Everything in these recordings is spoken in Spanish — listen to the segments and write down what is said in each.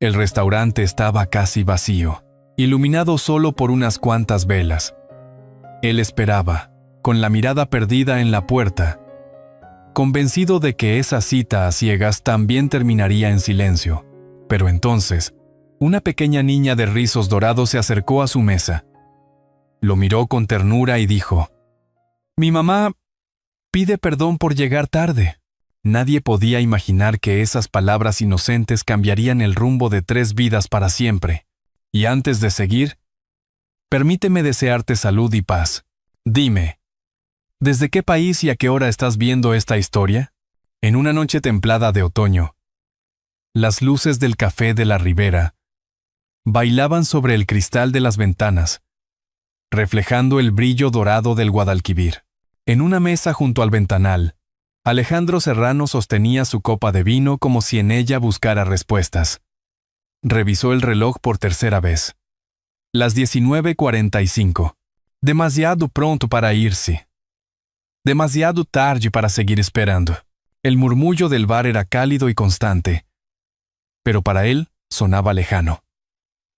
El restaurante estaba casi vacío, iluminado solo por unas cuantas velas. Él esperaba, con la mirada perdida en la puerta, convencido de que esa cita a ciegas también terminaría en silencio. Pero entonces, una pequeña niña de rizos dorados se acercó a su mesa. Lo miró con ternura y dijo: «Mi mamá pide perdón por llegar tarde». Nadie podía imaginar que esas palabras inocentes cambiarían el rumbo de 3 vidas para siempre. Y antes de seguir, permíteme desearte salud y paz. Dime, ¿desde qué país y a qué hora estás viendo esta historia? En una noche templada de otoño, las luces del café de la Ribera bailaban sobre el cristal de las ventanas, reflejando el brillo dorado del Guadalquivir. En una mesa junto al ventanal, Alejandro Serrano sostenía su copa de vino como si en ella buscara respuestas. Revisó el reloj por tercera vez. Las 19:45. Demasiado pronto para irse. Demasiado tarde para seguir esperando. El murmullo del bar era cálido y constante, pero para él sonaba lejano.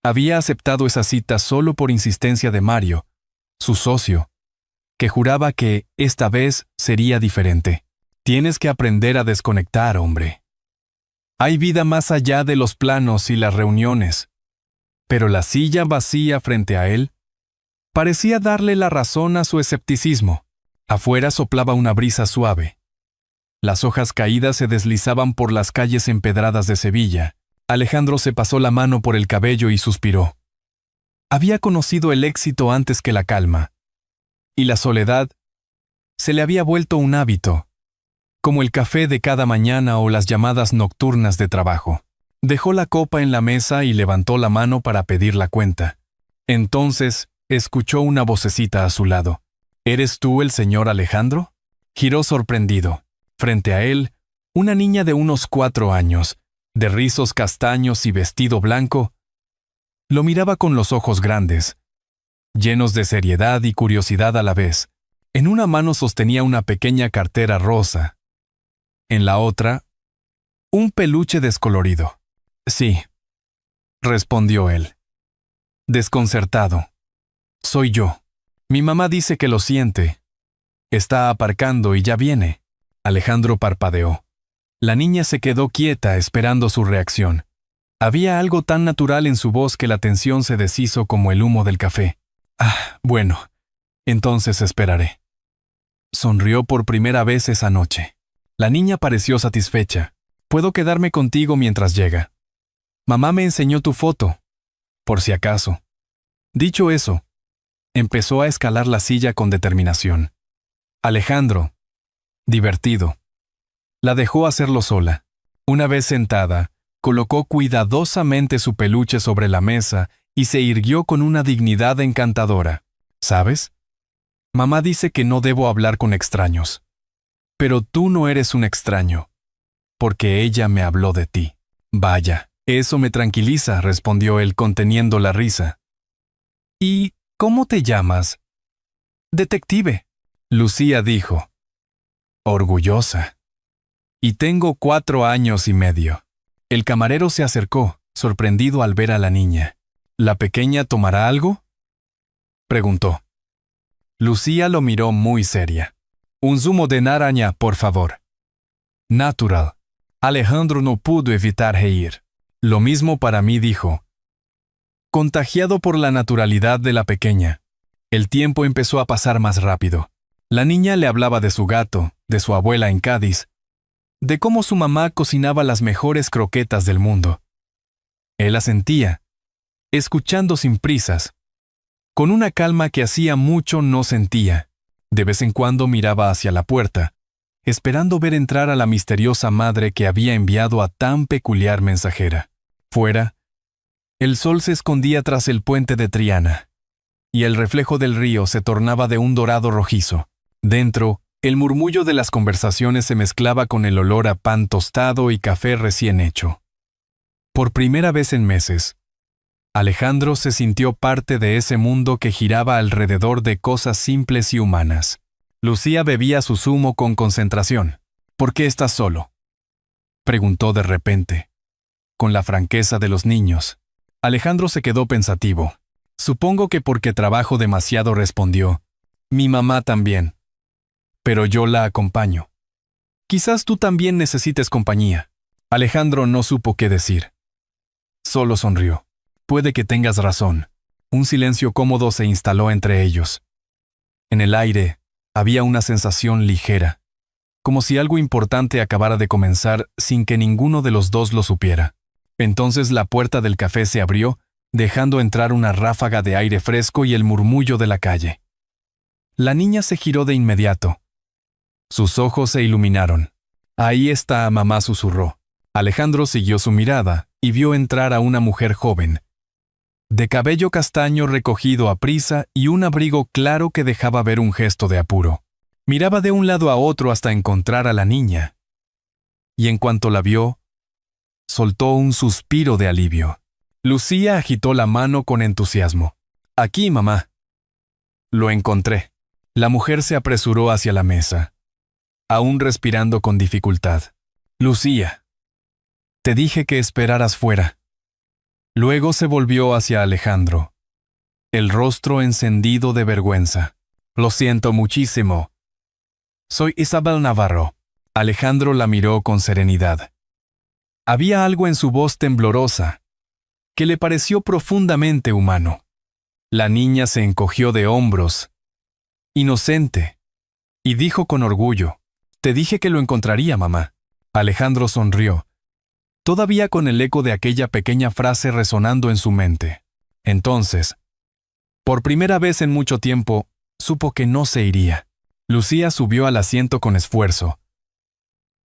Había aceptado esa cita solo por insistencia de Mario, su socio, que juraba que esta vez sería diferente. Tienes que aprender a desconectar, hombre. Hay vida más allá de los planos y las reuniones. Pero la silla vacía frente a él parecía darle la razón a su escepticismo. Afuera soplaba una brisa suave. Las hojas caídas se deslizaban por las calles empedradas de Sevilla. Alejandro se pasó la mano por el cabello y suspiró. Había conocido el éxito antes que la calma, y la soledad se le había vuelto un hábito, como el café de cada mañana o las llamadas nocturnas de trabajo. Dejó la copa en la mesa y levantó la mano para pedir la cuenta. Entonces escuchó una vocecita a su lado. ¿Eres tú el señor Alejandro? Giró sorprendido. Frente a él, una niña de unos 4 años, de rizos castaños y vestido blanco, lo miraba con los ojos grandes, llenos de seriedad y curiosidad a la vez. En una mano sostenía una pequeña cartera rosa. En la otra, un peluche descolorido. Sí, respondió él, desconcertado. Soy yo. Mi mamá dice que lo siente. Está aparcando y ya viene. Alejandro parpadeó. La niña se quedó quieta esperando su reacción. Había algo tan natural en su voz que la tensión se deshizo como el humo del café. Bueno, entonces esperaré. Sonrió por primera vez esa noche. La niña pareció satisfecha. Puedo quedarme contigo mientras llega. Mamá me enseñó tu foto, por si acaso. Dicho eso, empezó a escalar la silla con determinación. Alejandro, divertido, la dejó hacerlo sola. Una vez sentada, colocó cuidadosamente su peluche sobre la mesa y se irguió con una dignidad encantadora. ¿Sabes? Mamá dice que no debo hablar con extraños. Pero tú no eres un extraño, porque ella me habló de ti. Vaya, eso me tranquiliza, respondió él conteniendo la risa. ¿Y cómo te llamas? Detective, Lucía dijo, orgullosa. Y tengo 4 años y medio. El camarero se acercó, sorprendido al ver a la niña. ¿La pequeña tomará algo?, preguntó. Lucía lo miró muy seria. Un zumo de naranja, por favor. Natural. Alejandro no pudo evitar reír. Lo mismo para mí, dijo. Contagiado por la naturalidad de la pequeña, el tiempo empezó a pasar más rápido. La niña le hablaba de su gato, de su abuela en Cádiz, de cómo su mamá cocinaba las mejores croquetas del mundo. Él asentía, escuchando sin prisas, con una calma que hacía mucho no sentía. De vez en cuando miraba hacia la puerta, esperando ver entrar a la misteriosa madre que había enviado a tan peculiar mensajera. Fuera, el sol se escondía tras el puente de Triana, y el reflejo del río se tornaba de un dorado rojizo. Dentro, el murmullo de las conversaciones se mezclaba con el olor a pan tostado y café recién hecho. Por primera vez en meses, Alejandro se sintió parte de ese mundo que giraba alrededor de cosas simples y humanas. Lucía bebía su zumo con concentración. ¿Por qué estás solo?, preguntó de repente. con la franqueza de los niños. Alejandro se quedó pensativo. Supongo que porque trabajo demasiado, respondió. Mi mamá también. Pero yo la acompaño. Quizás tú también necesites compañía. Alejandro no supo qué decir. Solo sonrió. Puede que tengas razón. Un silencio cómodo se instaló entre ellos. En el aire había una sensación ligera, como si algo importante acabara de comenzar sin que ninguno de los dos lo supiera. Entonces la puerta del café se abrió, dejando entrar una ráfaga de aire fresco y el murmullo de la calle. La niña se giró de inmediato. Sus ojos se iluminaron. Ahí está, mamá, susurró. Alejandro siguió su mirada y vio entrar a una mujer joven, de cabello castaño recogido a prisa y un abrigo claro que dejaba ver un gesto de apuro. Miraba de un lado a otro hasta encontrar a la niña. Y en cuanto la vio, soltó un suspiro de alivio. Lucía agitó la mano con entusiasmo. Aquí, mamá. Lo encontré. La mujer se apresuró hacia la mesa, aún respirando con dificultad. Lucía, te dije que esperaras fuera. Luego se volvió hacia Alejandro, el rostro encendido de vergüenza. Lo siento muchísimo. Soy Isabel Navarro. Alejandro la miró con serenidad. Había algo en su voz temblorosa que le pareció profundamente humano. La niña se encogió de hombros, inocente, y dijo con orgullo, «Te dije que lo encontraría, mamá». Alejandro sonrió, todavía con el eco de aquella pequeña frase resonando en su mente. Entonces, por primera vez en mucho tiempo, supo que no se iría. Lucía subió al asiento con esfuerzo,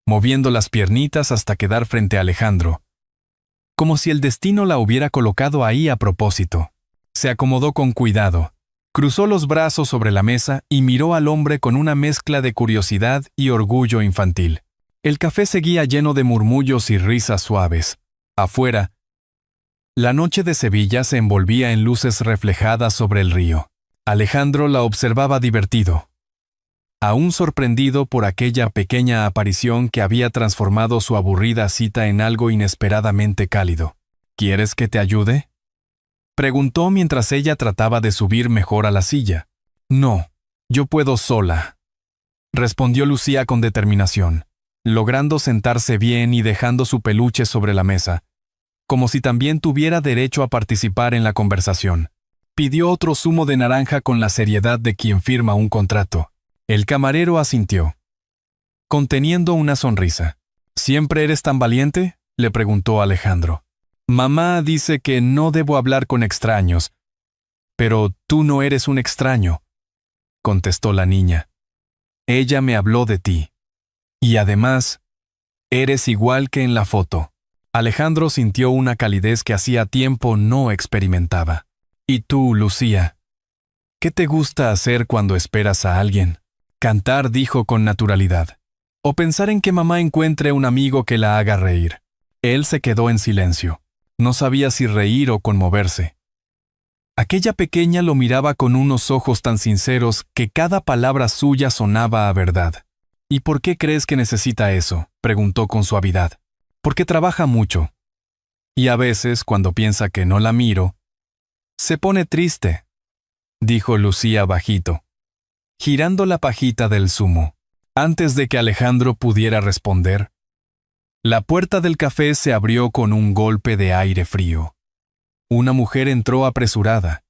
moviendo las piernitas hasta quedar frente a Alejandro, como si el destino la hubiera colocado ahí a propósito. Se acomodó con cuidado, cruzó los brazos sobre la mesa y miró al hombre con una mezcla de curiosidad y orgullo infantil. El café seguía lleno de murmullos y risas suaves. Afuera, la noche de Sevilla se envolvía en luces reflejadas sobre el río. Alejandro la observaba divertido, aún sorprendido por aquella pequeña aparición que había transformado su aburrida cita en algo inesperadamente cálido. ¿Quieres que te ayude?, preguntó mientras ella trataba de subir mejor a la silla. No, yo puedo sola, respondió Lucía con determinación, logrando sentarse bien y dejando su peluche sobre la mesa, como si también tuviera derecho a participar en la conversación. Pidió otro zumo de naranja con la seriedad de quien firma un contrato. El camarero asintió, conteniendo una sonrisa. ¿Siempre eres tan valiente?, le preguntó Alejandro. Mamá dice que no debo hablar con extraños. Pero tú no eres un extraño, contestó la niña. Ella me habló de ti. Y además, eres igual que en la foto. Alejandro sintió una calidez que hacía tiempo no experimentaba. ¿Y tú, Lucía? ¿Qué te gusta hacer cuando esperas a alguien? Cantar, dijo con naturalidad. O pensar en que mamá encuentre un amigo que la haga reír. Él se quedó en silencio. No sabía si reír o conmoverse. Aquella pequeña lo miraba con unos ojos tan sinceros que cada palabra suya sonaba a verdad. ¿Y por qué crees que necesita eso?, preguntó con suavidad. Porque trabaja mucho. Y a veces, cuando piensa que no la miro, se pone triste, dijo Lucía bajito, girando la pajita del zumo. Antes de que Alejandro pudiera responder, la puerta del café se abrió con un golpe de aire frío. Una mujer entró apresurada,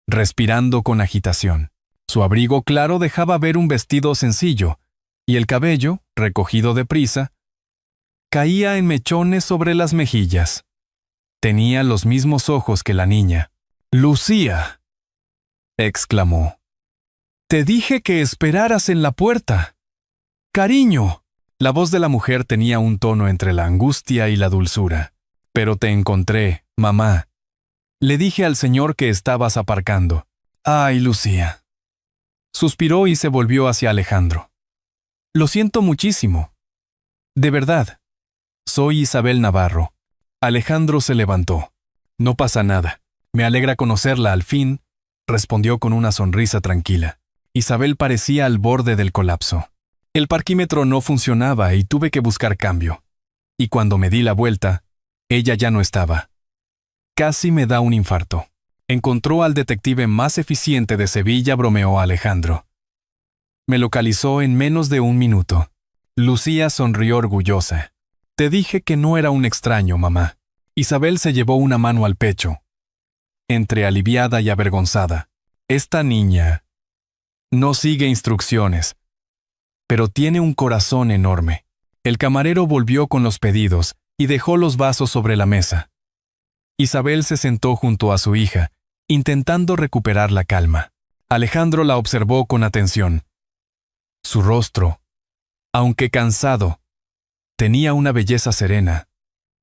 respirando con agitación. Su abrigo claro dejaba ver un vestido sencillo, y el cabello, recogido deprisa, caía en mechones sobre las mejillas. Tenía los mismos ojos que la niña. «Lucía», exclamó. «Te dije que esperaras en la puerta. Cariño». La voz de la mujer tenía un tono entre la angustia y la dulzura. «Pero te encontré, mamá. Le dije al señor que estabas aparcando». «Ay, Lucía». Suspiró y se volvió hacia Alejandro. «Lo siento muchísimo. De verdad. Soy Isabel Navarro». Alejandro se levantó. «No pasa nada. Me alegra conocerla al fin», respondió con una sonrisa tranquila. Isabel parecía al borde del colapso. «El parquímetro no funcionaba y tuve que buscar cambio. Y cuando me di la vuelta, Ella ya no estaba. Casi me da un infarto. Encontró al detective más eficiente de Sevilla, bromeó Alejandro. Me localizó en menos de un minuto. Lucía sonrió orgullosa. Te dije que no era un extraño, mamá. Isabel se llevó una mano al pecho, entre aliviada y avergonzada. Esta niña no sigue instrucciones, pero tiene un corazón enorme. El camarero volvió con los pedidos y dejó los vasos sobre la mesa. Isabel se sentó junto a su hija, intentando recuperar la calma. Alejandro la observó con atención. Su rostro, aunque cansado, tenía una belleza serena,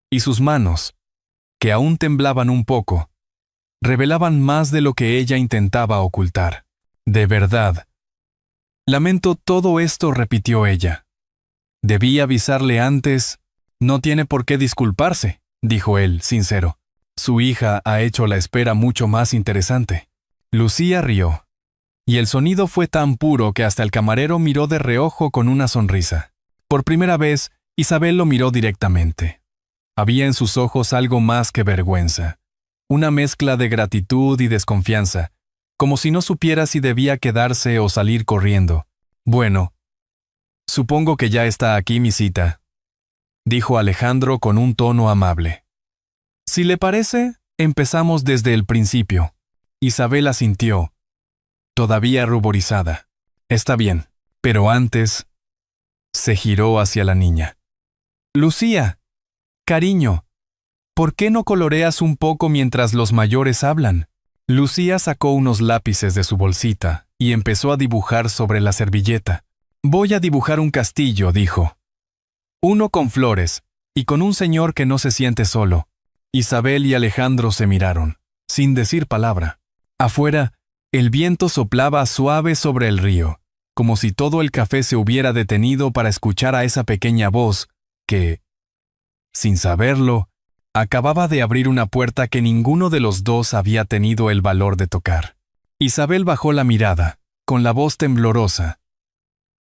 y sus manos, que aún temblaban un poco, revelaban más de lo que ella intentaba ocultar. De verdad. Lamento todo esto, repitió ella. Debí avisarle antes. No tiene por qué disculparse, dijo él, sincero. Su hija ha hecho la espera mucho más interesante. Lucía rió. Y el sonido fue tan puro que hasta el camarero miró de reojo con una sonrisa. Por primera vez, Isabel lo miró directamente. Había en sus ojos algo más que vergüenza. Una mezcla de gratitud y desconfianza, como si no supiera si debía quedarse o salir corriendo. Bueno, supongo que ya está aquí mi cita, dijo Alejandro con un tono amable. Si le parece, empezamos desde el principio. Isabel asintió, todavía ruborizada. Está bien, pero antes se giró hacia la niña. Lucía, cariño, ¿por qué no coloreas un poco mientras los mayores hablan? Lucía sacó unos lápices de su bolsita y empezó a dibujar sobre la servilleta. Voy a dibujar un castillo, dijo. Uno con flores, y con un señor que no se siente solo. Isabel y Alejandro se miraron, sin decir palabra. Afuera, el viento soplaba suave sobre el río, como si todo el café se hubiera detenido para escuchar a esa pequeña voz que, sin saberlo, acababa de abrir una puerta que ninguno de los dos había tenido el valor de tocar. Isabel bajó la mirada, con la voz temblorosa.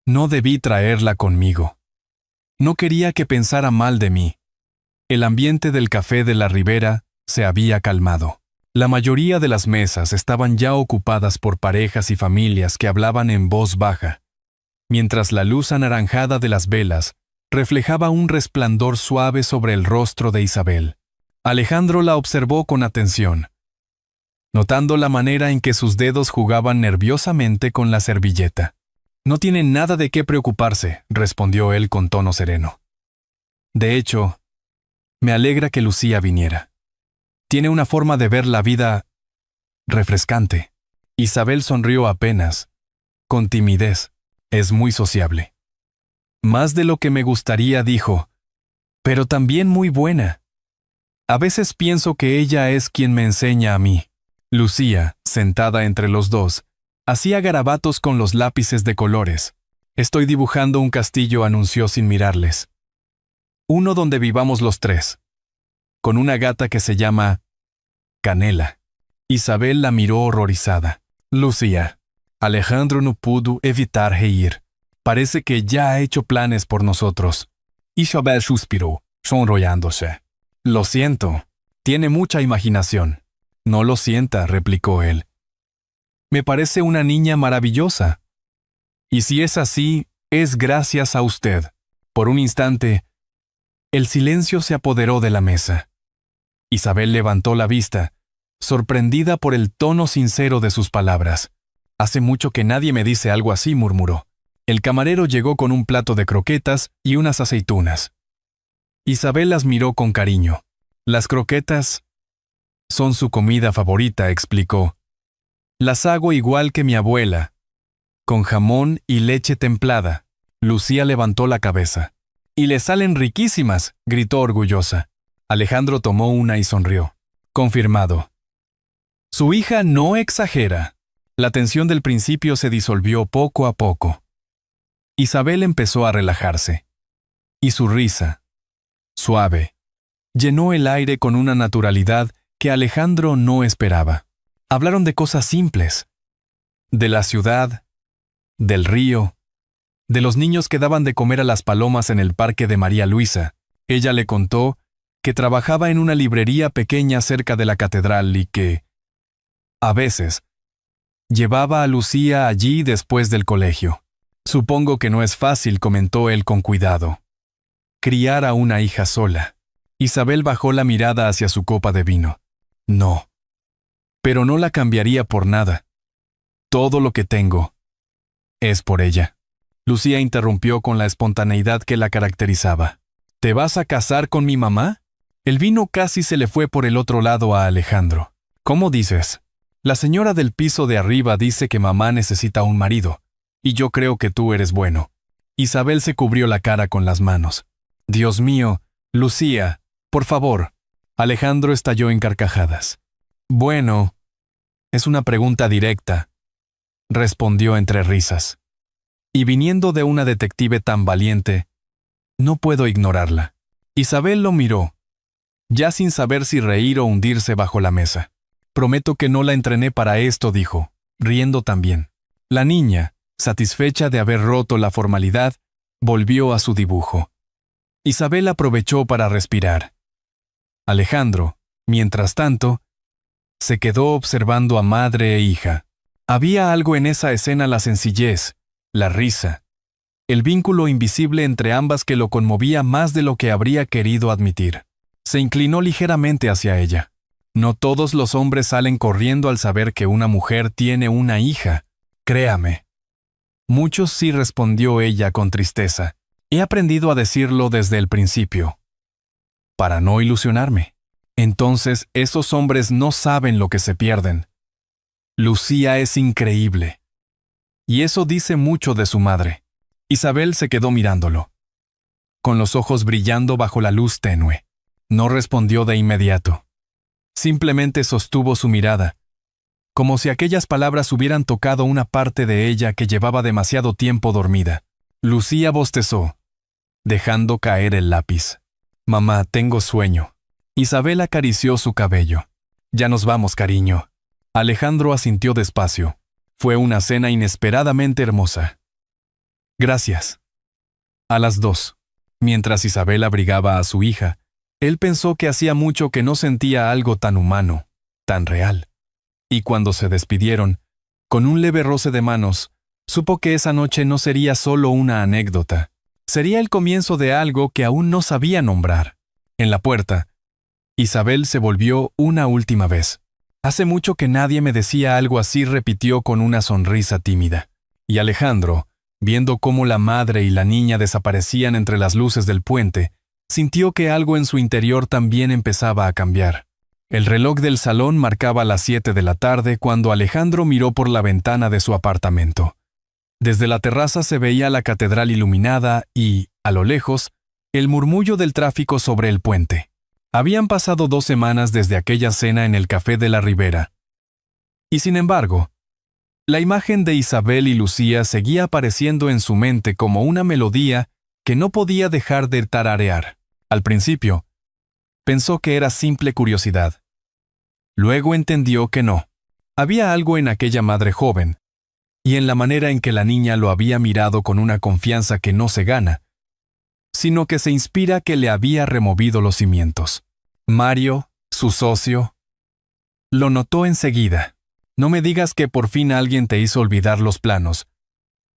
No debí traerla conmigo. No quería que pensara mal de mí. El ambiente del café de la Ribera se había calmado. La mayoría de las mesas estaban ya ocupadas por parejas y familias que hablaban en voz baja, mientras la luz anaranjada de las velas reflejaba un resplandor suave sobre el rostro de Isabel. Alejandro la observó con atención, notando la manera en que sus dedos jugaban nerviosamente con la servilleta. No tiene nada de qué preocuparse, respondió él con tono sereno. De hecho, me alegra que Lucía viniera. Tiene una forma de ver la vida refrescante. Isabel sonrió apenas, con timidez. Es muy sociable. Más de lo que me gustaría, dijo, pero también muy buena. A veces pienso que ella es quien me enseña a mí. Lucía, sentada entre los dos, hacía garabatos con los lápices de colores. Estoy dibujando un castillo, anunció sin mirarles. Uno donde vivamos los tres, con una gata que se llama Canela. Isabel la miró horrorizada. Lucía. Alejandro no pudo evitar reír. Parece que ya ha hecho planes por nosotros. Isabel suspiró, sonrojándose. Lo siento. Tiene mucha imaginación. No lo sienta, replicó él. Me parece una niña maravillosa. Y si es así, es gracias a usted. Por un instante, el silencio se apoderó de la mesa. Isabel levantó la vista, sorprendida por el tono sincero de sus palabras. Hace mucho que nadie me dice algo así, murmuró. El camarero llegó con un plato de croquetas y unas aceitunas. Isabel las miró con cariño. Las croquetas son su comida favorita, explicó. Las hago igual que mi abuela, con jamón y leche templada. Lucía levantó la cabeza. Y le salen riquísimas, gritó orgullosa. Alejandro tomó una y sonrió. Confirmado. Su hija no exagera. La tensión del principio se disolvió poco a poco. Isabel empezó a relajarse. Y su risa, suave, llenó el aire con una naturalidad que Alejandro no esperaba. Hablaron de cosas simples. De la ciudad, del río, de los niños que daban de comer a las palomas en el parque de María Luisa. Ella le contó que trabajaba en una librería pequeña cerca de la catedral y que, a veces, llevaba a Lucía allí después del colegio. Supongo que no es fácil, comentó él con cuidado, criar a una hija sola. Isabel bajó la mirada hacia su copa de vino. No. Pero no la cambiaría por nada. Todo lo que tengo es por ella. Lucía interrumpió con la espontaneidad que la caracterizaba. ¿Te vas a casar con mi mamá? El vino casi se le fue por el otro lado a Alejandro. ¿Cómo dices? La señora del piso de arriba dice que mamá necesita un marido, y yo creo que tú eres bueno. Isabel se cubrió la cara con las manos. Dios mío, Lucía, por favor. Alejandro estalló en carcajadas. Bueno, es una pregunta directa, respondió entre risas. Y viniendo de una detective tan valiente, no puedo ignorarla. Isabel lo miró, ya sin saber si reír o hundirse bajo la mesa. Prometo que no la entrené para esto, dijo, riendo también. La niña, satisfecha de haber roto la formalidad, volvió a su dibujo. Isabel aprovechó para respirar. Alejandro, mientras tanto, se quedó observando a madre e hija. Había algo en esa escena, la sencillez, la risa, el vínculo invisible entre ambas que lo conmovía más de lo que habría querido admitir. Se inclinó ligeramente hacia ella. No todos los hombres salen corriendo al saber que una mujer tiene una hija, créame. Muchos sí, respondió ella con tristeza. He aprendido a decirlo desde el principio, para no ilusionarme. Entonces esos hombres no saben lo que se pierden. Lucía es increíble. Y eso dice mucho de su madre. Isabel se quedó mirándolo, con los ojos brillando bajo la luz tenue. No respondió de inmediato. Simplemente sostuvo su mirada, como si aquellas palabras hubieran tocado una parte de ella que llevaba demasiado tiempo dormida. Lucía bostezó, dejando caer el lápiz. Mamá, tengo sueño. Isabel acarició su cabello. Ya nos vamos, cariño. Alejandro asintió despacio. Fue una cena inesperadamente hermosa. Gracias. A las 2. Mientras Isabel abrigaba a su hija, él pensó que hacía mucho que no sentía algo tan humano, tan real. Y cuando se despidieron, con un leve roce de manos, supo que esa noche no sería solo una anécdota. Sería el comienzo de algo que aún no sabía nombrar. En la puerta, Isabel se volvió una última vez. Hace mucho que nadie me decía algo así, repitió con una sonrisa tímida. Y Alejandro, viendo cómo la madre y la niña desaparecían entre las luces del puente, sintió que algo en su interior también empezaba a cambiar. El reloj del salón marcaba las 7 de la tarde cuando Alejandro miró por la ventana de su apartamento. Desde la terraza se veía la catedral iluminada y, a lo lejos, el murmullo del tráfico sobre el puente. Habían pasado 2 semanas desde aquella cena en el Café de la Ribera. Y sin embargo, la imagen de Isabel y Lucía seguía apareciendo en su mente como una melodía que no podía dejar de tararear. Al principio, pensó que era simple curiosidad. Luego entendió que no. Había algo en aquella madre joven, y en la manera en que la niña lo había mirado con una confianza que no se gana, sino que se inspira, que le había removido los cimientos. Mario, su socio, lo notó enseguida. No me digas que por fin alguien te hizo olvidar los planos.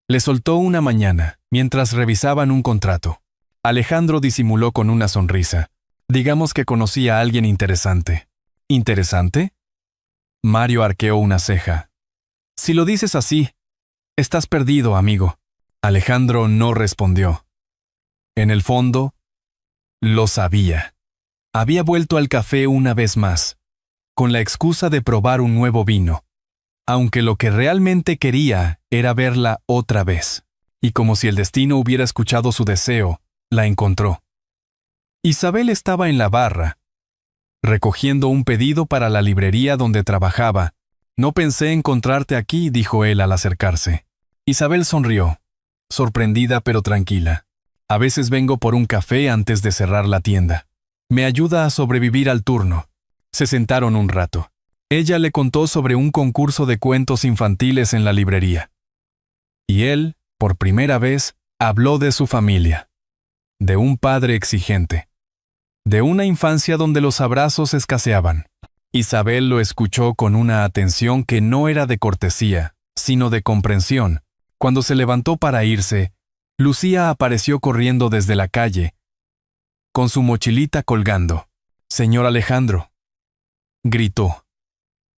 Le soltó una mañana, mientras revisaban un contrato. Alejandro disimuló con una sonrisa. Digamos que conocí a alguien interesante. ¿Interesante? Mario arqueó una ceja. Si lo dices así, estás perdido, amigo. Alejandro no respondió. En el fondo, lo sabía. Había vuelto al café una vez más, con la excusa de probar un nuevo vino, aunque lo que realmente quería era verla otra vez. Y como si el destino hubiera escuchado su deseo, la encontró. Isabel estaba en la barra, recogiendo un pedido para la librería donde trabajaba. No pensé encontrarte aquí, dijo él al acercarse. Isabel sonrió, sorprendida pero tranquila. A veces vengo por un café antes de cerrar la tienda. Me ayuda a sobrevivir al turno. Se sentaron un rato. Ella le contó sobre un concurso de cuentos infantiles en la librería. Y él, por primera vez, habló de su familia, de un padre exigente, de una infancia donde los abrazos escaseaban. Isabel lo escuchó con una atención que no era de cortesía, sino de comprensión. Cuando se levantó para irse, Lucía apareció corriendo desde la calle, con su mochilita colgando. «Señor Alejandro», gritó,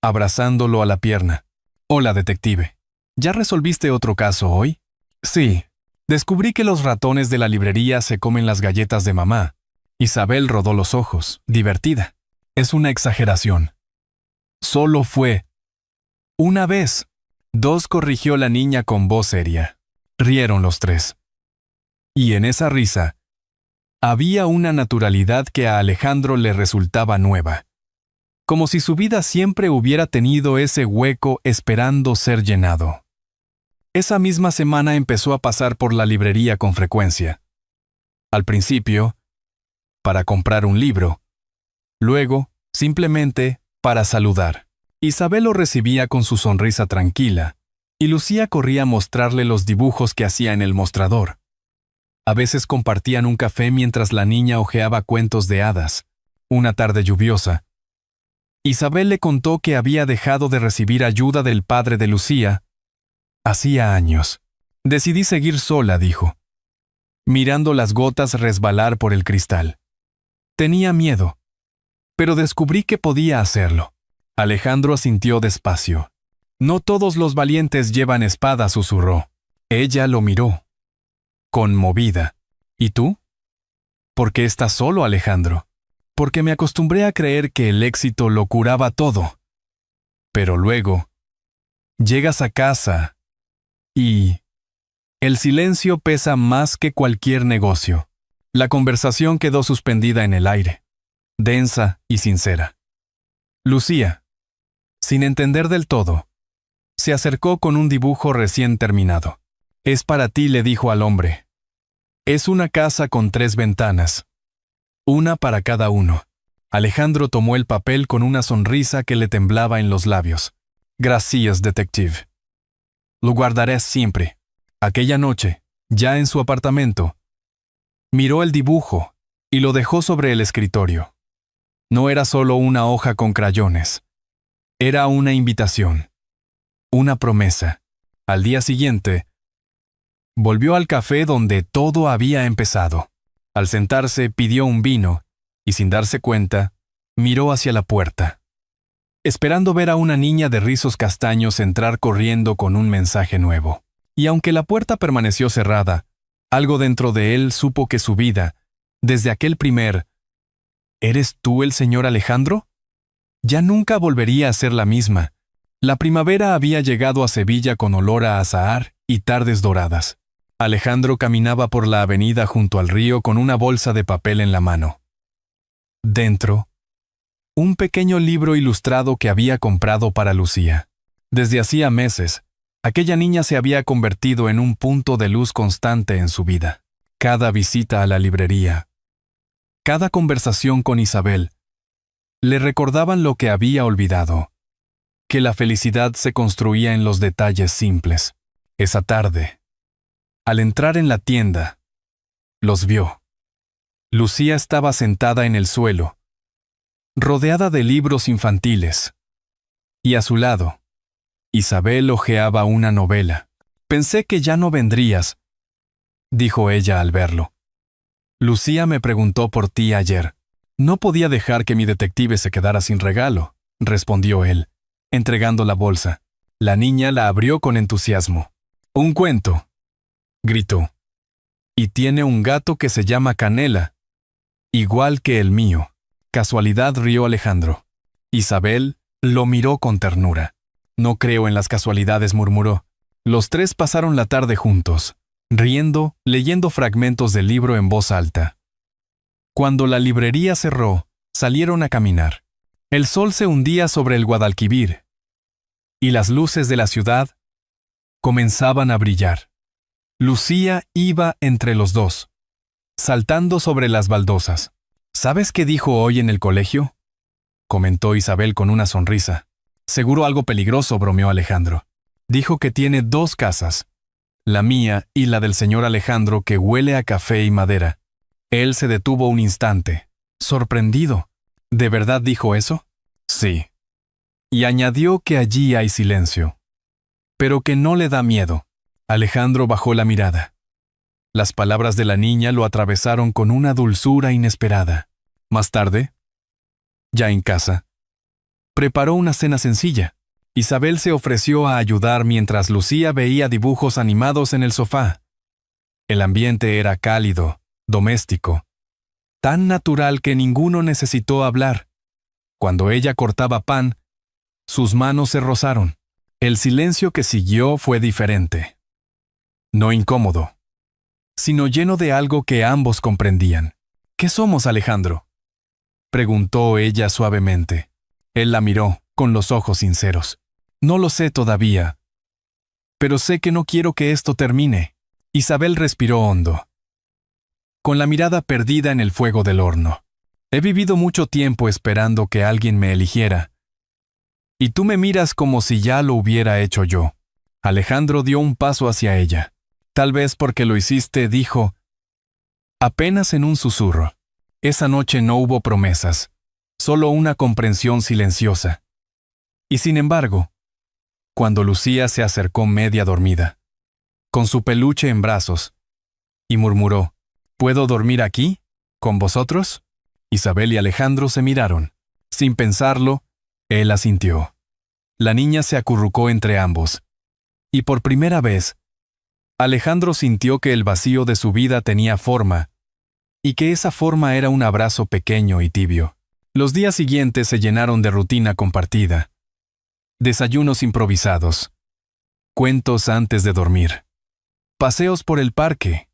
abrazándolo a la pierna. «Hola, detective. ¿Ya resolviste otro caso hoy?» «Sí. Descubrí que los ratones de la librería se comen las galletas de mamá». Isabel rodó los ojos, divertida. «Es una exageración. Solo fue una vez». «Dos», corrigió la niña con voz seria. Rieron los tres. Y en esa risa había una naturalidad que a Alejandro le resultaba nueva, como si su vida siempre hubiera tenido ese hueco esperando ser llenado. Esa misma semana empezó a pasar por la librería con frecuencia. Al principio, para comprar un libro. Luego, simplemente, para saludar. Isabel lo recibía con su sonrisa tranquila, y Lucía corría a mostrarle los dibujos que hacía en el mostrador. A veces compartían un café mientras la niña hojeaba cuentos de hadas. Una tarde lluviosa, Isabel le contó que había dejado de recibir ayuda del padre de Lucía. Hacía años. «Decidí seguir sola», dijo, mirando las gotas resbalar por el cristal. «Tenía miedo, pero descubrí que podía hacerlo». Alejandro asintió despacio. «No todos los valientes llevan espada», susurró. Ella lo miró, conmovida. «¿Y tú?» «¿Por qué estás solo, Alejandro?» «Porque me acostumbré a creer que el éxito lo curaba todo. Pero luego, llegas a casa y el silencio pesa más que cualquier negocio». La conversación quedó suspendida en el aire, densa y sincera. Lucía, sin entender del todo, se acercó con un dibujo recién terminado. «Es para ti», le dijo al hombre. «Es una casa con 3 ventanas, una para cada uno». Alejandro tomó el papel con una sonrisa que le temblaba en los labios. «Gracias, detective. Lo guardaré siempre». Aquella noche, ya en su apartamento, miró el dibujo y lo dejó sobre el escritorio. No era solo una hoja con crayones. Era una invitación, una promesa. Al día siguiente, volvió al café donde todo había empezado. Al sentarse, pidió un vino y, sin darse cuenta, miró hacia la puerta, esperando ver a una niña de rizos castaños entrar corriendo con un mensaje nuevo. Y aunque la puerta permaneció cerrada, algo dentro de él supo que su vida, desde aquel primer «¿Eres tú el señor Alejandro?», ya nunca volvería a ser la misma. La primavera había llegado a Sevilla con olor a azahar y tardes doradas. Alejandro caminaba por la avenida junto al río con una bolsa de papel en la mano. Dentro, un pequeño libro ilustrado que había comprado para Lucía. Desde hacía meses, aquella niña se había convertido en un punto de luz constante en su vida. Cada visita a la librería, cada conversación con Isabel, le recordaban lo que había olvidado, que la felicidad se construía en los detalles simples. Esa tarde, al entrar en la tienda, los vio. Lucía estaba sentada en el suelo, rodeada de libros infantiles, y a su lado, Isabel hojeaba una novela. «Pensé que ya no vendrías», dijo ella al verlo. «Lucía me preguntó por ti ayer». «No podía dejar que mi detective se quedara sin regalo», respondió él, entregando la bolsa. La niña la abrió con entusiasmo. «Un cuento», gritó. «Y tiene un gato que se llama Canela, igual que el mío». «Casualidad», rió Alejandro. Isabel lo miró con ternura. «No creo en las casualidades», murmuró. Los tres pasaron la tarde juntos, riendo, leyendo fragmentos del libro en voz alta. Cuando la librería cerró, salieron a caminar. El sol se hundía sobre el Guadalquivir, y las luces de la ciudad comenzaban a brillar. Lucía iba entre los dos, saltando sobre las baldosas. «¿Sabes qué dijo hoy en el colegio?», comentó Isabel con una sonrisa. «Seguro algo peligroso», bromeó Alejandro. «Dijo que tiene 2 casas, la mía y la del señor Alejandro, que huele a café y madera». Él se detuvo un instante, Sorprendido. ¿De verdad dijo eso? Sí. Y añadió que allí hay silencio, pero que no le da miedo. Alejandro bajó la mirada. Las palabras de la niña lo atravesaron con una dulzura inesperada. Más tarde, ya en casa, preparó una cena sencilla. Isabel se ofreció a ayudar mientras Lucía veía dibujos animados en el sofá. El ambiente era cálido, doméstico, tan natural que ninguno necesitó hablar. Cuando ella cortaba pan, sus manos se rozaron. El silencio que siguió fue diferente. No incómodo, sino lleno de algo que ambos comprendían. ¿Qué somos, Alejandro?, preguntó ella suavemente. Él la miró, con los ojos sinceros. No lo sé todavía, pero sé que no quiero que esto termine. Isabel respiró hondo, con la mirada perdida en el fuego del horno. He vivido mucho tiempo esperando que alguien me eligiera, y tú me miras como si ya lo hubiera hecho yo. Alejandro dio un paso hacia ella. Tal vez porque lo hiciste, dijo, apenas en un susurro. Esa noche no hubo promesas, solo una comprensión silenciosa. Y sin embargo, cuando Lucía se acercó media dormida, con su peluche en brazos, y murmuró, ¿puedo dormir aquí, con vosotros? Isabel y Alejandro se miraron. Sin pensarlo, él asintió. La niña se acurrucó entre ambos, y por primera vez, Alejandro sintió que el vacío de su vida tenía forma, y que esa forma era un abrazo pequeño y tibio. Los días siguientes se llenaron de rutina compartida. Desayunos improvisados, cuentos antes de dormir, paseos por el parque.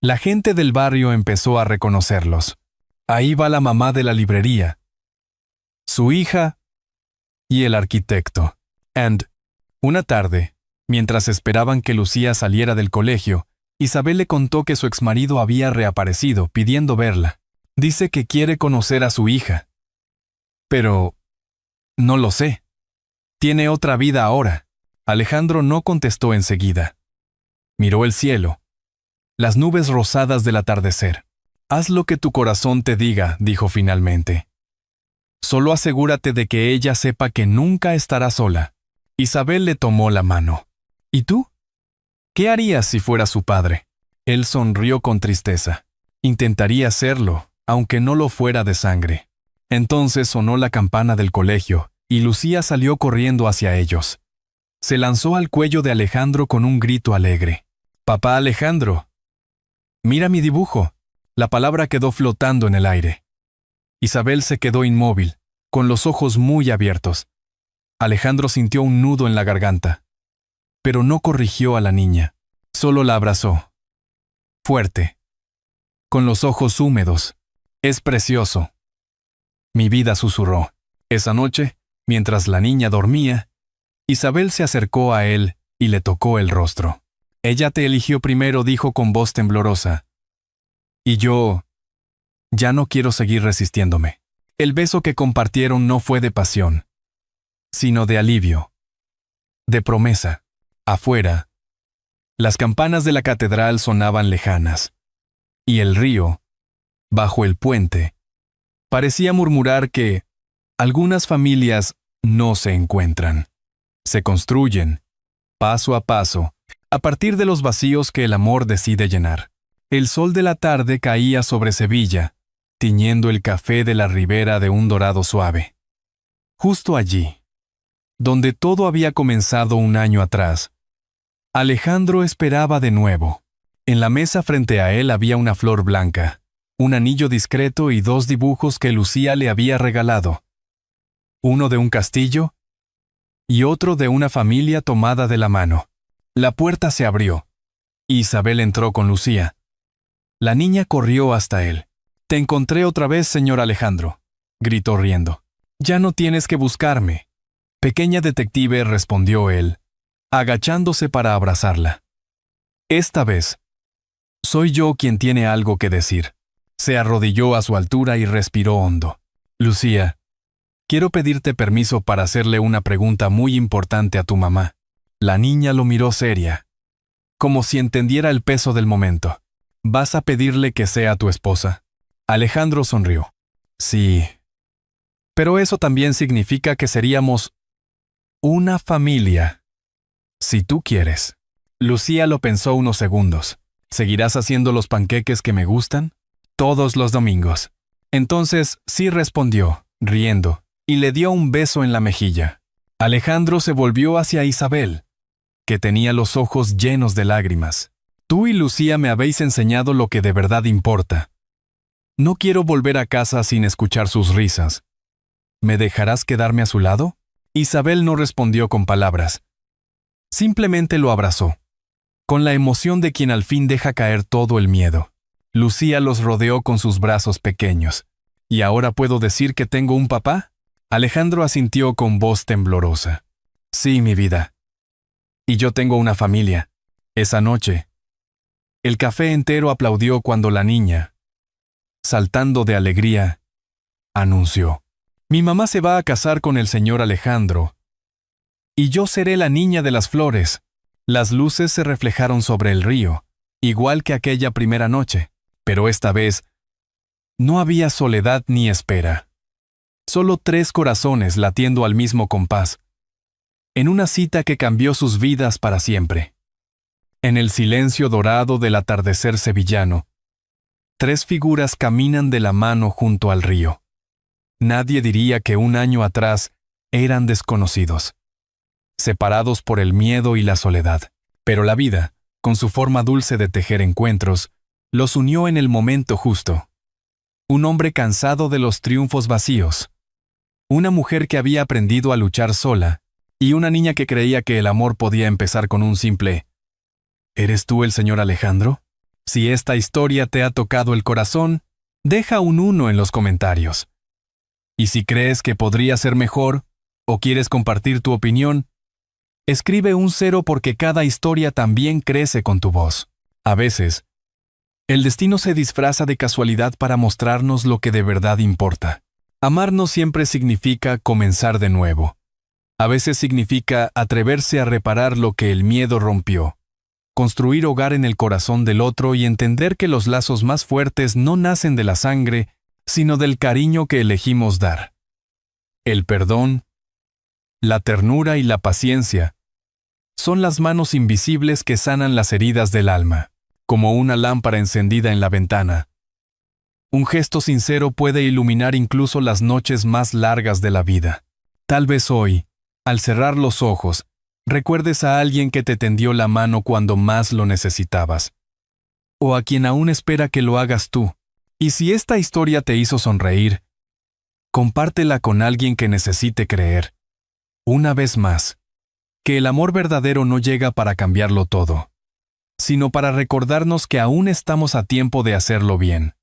La gente del barrio empezó a reconocerlos. Ahí va la mamá de la librería, su hija y el arquitecto. Una tarde, mientras esperaban que Lucía saliera del colegio, Isabel le contó que su exmarido había reaparecido pidiendo verla. Dice que quiere conocer a su hija. Pero no lo sé. Tiene otra vida ahora. Alejandro no contestó enseguida. Miró el cielo, las nubes rosadas del atardecer. Haz lo que tu corazón te diga, dijo finalmente. Solo asegúrate de que ella sepa que nunca estará sola. Isabel le tomó la mano. ¿Y tú? ¿Qué harías si fuera su padre? Él sonrió con tristeza. Intentaría serlo, aunque no lo fuera de sangre. Entonces sonó la campana del colegio, y Lucía salió corriendo hacia ellos. Se lanzó al cuello de Alejandro con un grito alegre. «Papá Alejandro, mira mi dibujo». La palabra quedó flotando en el aire. Isabel se quedó inmóvil, con los ojos muy abiertos. Alejandro sintió un nudo en la garganta, pero no corrigió a la niña, solo la abrazó. Fuerte, con los ojos húmedos. «Es precioso». Mi vida, susurró. Esa noche, mientras la niña dormía, Isabel se acercó a él y le tocó el rostro. «Ella te eligió primero», dijo con voz temblorosa. «Y yo ya no quiero seguir resistiéndome». El beso que compartieron no fue de pasión, sino de alivio, de promesa. Afuera, las campanas de la catedral sonaban lejanas, y el río, bajo el puente, parecía murmurar que algunas familias no se encuentran. Se construyen, paso a paso, a partir de los vacíos que el amor decide llenar. El sol de la tarde caía sobre Sevilla, tiñendo el café de la ribera de un dorado suave. Justo allí, donde todo había comenzado un año atrás, Alejandro esperaba de nuevo. En la mesa frente a él había una flor blanca, un anillo discreto y 2 dibujos que Lucía le había regalado. Uno de un castillo y otro de una familia tomada de la mano. La puerta se abrió. Isabel entró con Lucía. La niña corrió hasta él. «Te encontré otra vez, señor Alejandro», gritó riendo. «Ya no tienes que buscarme». «Pequeña detective», respondió él, agachándose para abrazarla. «Esta vez, soy yo quien tiene algo que decir». Se arrodilló a su altura y respiró hondo. «Lucía, quiero pedirte permiso para hacerle una pregunta muy importante a tu mamá». La niña lo miró seria, como si entendiera el peso del momento. «¿Vas a pedirle que sea tu esposa?» Alejandro sonrió. Sí. Pero eso también significa que seríamos una familia. Si tú quieres. Lucía lo pensó unos segundos. ¿Seguirás haciendo los panqueques que me gustan? Todos los domingos. Entonces sí respondió, riendo, y le dio un beso en la mejilla. Alejandro se volvió hacia Isabel, que tenía los ojos llenos de lágrimas. Tú y Lucía me habéis enseñado lo que de verdad importa. No quiero volver a casa sin escuchar sus risas. ¿Me dejarás quedarme a su lado? Isabel no respondió con palabras. Simplemente lo abrazó, con la emoción de quien al fin deja caer todo el miedo. Lucía los rodeó con sus brazos pequeños. ¿Y ahora puedo decir que tengo un papá? Alejandro asintió con voz temblorosa. Sí, mi vida. Y yo tengo una familia. Esa noche, el café entero aplaudió cuando la niña, saltando de alegría, anunció: Mi mamá se va a casar con el señor Alejandro, y yo seré la niña de las flores. Las luces se reflejaron sobre el río, igual que aquella primera noche, pero esta vez no había soledad ni espera. Solo 3 corazones latiendo al mismo compás, en una cita que cambió sus vidas para siempre. En el silencio dorado del atardecer sevillano, 3 figuras caminan de la mano junto al río. Nadie diría que un año atrás eran desconocidos, separados por el miedo y la soledad. Pero la vida, con su forma dulce de tejer encuentros, los unió en el momento justo. Un hombre cansado de los triunfos vacíos, una mujer que había aprendido a luchar sola, y una niña que creía que el amor podía empezar con un simple ¿eres tú el señor Alejandro? Si esta historia te ha tocado el corazón, deja un 1 en los comentarios. Y si crees que podría ser mejor, o quieres compartir tu opinión, escribe un 0 porque cada historia también crece con tu voz. A veces, el destino se disfraza de casualidad para mostrarnos lo que de verdad importa. Amar no siempre significa comenzar de nuevo. A veces significa atreverse a reparar lo que el miedo rompió, construir hogar en el corazón del otro y entender que los lazos más fuertes no nacen de la sangre, sino del cariño que elegimos dar. El perdón, la ternura y la paciencia son las manos invisibles que sanan las heridas del alma, como una lámpara encendida en la ventana. Un gesto sincero puede iluminar incluso las noches más largas de la vida. Tal vez hoy, al cerrar los ojos, recuerdes a alguien que te tendió la mano cuando más lo necesitabas, o a quien aún espera que lo hagas tú. Y si esta historia te hizo sonreír, compártela con alguien que necesite creer. Una vez más, que el amor verdadero no llega para cambiarlo todo, sino para recordarnos que aún estamos a tiempo de hacerlo bien.